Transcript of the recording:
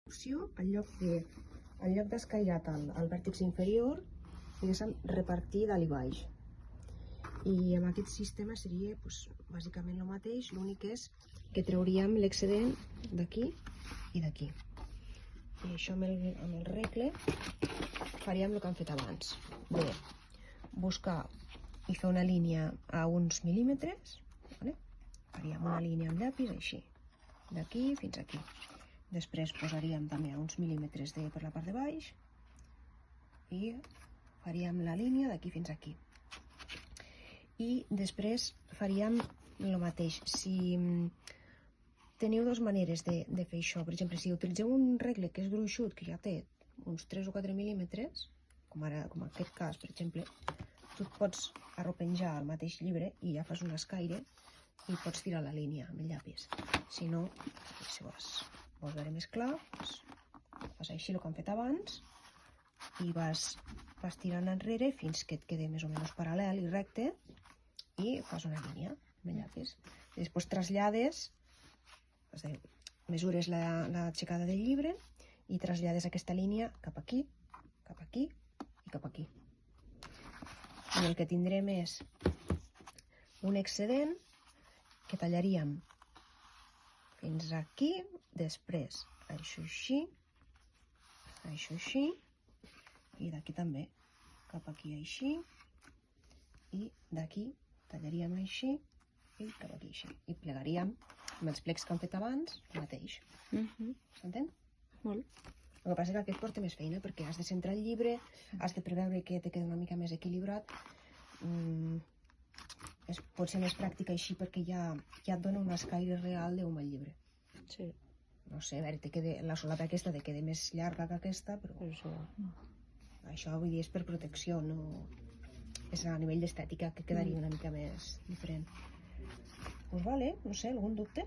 opció, en lloc d'escairat al vèrtex inferior, diguéssim, repartir dalt i baix. I amb aquest sistema seria bàsicament el mateix, l'únic és que trauríem l'excedent d'aquí i d'aquí. I això amb el regle faríem el que hem fet abans, de buscar i fer una línia a uns mil·límetres, faríem una línia amb llapis així, d'aquí fins aquí. Després posaríem també a uns mil·límetres per la part de baix i faríem la línia d'aquí fins aquí. I després faríem el mateix. Si teniu dues maneres de fer això, per exemple, si utilitzeu un regle que és gruixut, que ja té uns 3 o 4 mil·límetres, com en aquest cas, per exemple, tu et pots arropenjar al mateix llibre i ja fas un escaire i pots tirar la línia amb el llapis. Si no, si vols veure més clar, fas així el que hem fet abans i vas tirant enrere fins que et quedi més o menys paral·lel i recte i fas una línia amb el llapis. I després trasllades, mesures l'aixecada del llibre i trasllades aquesta línia cap aquí i cap aquí. I el que tindrem és un excedent que tallaríem fins aquí, després això així i d'aquí també, cap aquí així i d'aquí tallaríem així i cap aquí així. I plegaríem amb els plecs que hem fet abans el mateix. S'entén? Molt. El que passa és que aquest porta més feina perquè has de centrar el llibre, has de preveure que te quedi una mica més equilibrat. Pot ser més pràctica així perquè ja et dona un escaire real d'un mal llibre. Sí. No sé, a veure, la solapa aquesta te queda més llarga que aquesta, però això vull dir és per protecció, no és a nivell d'estètica que quedaria una mica més diferent. Doncs vale, no sé, algun dubte?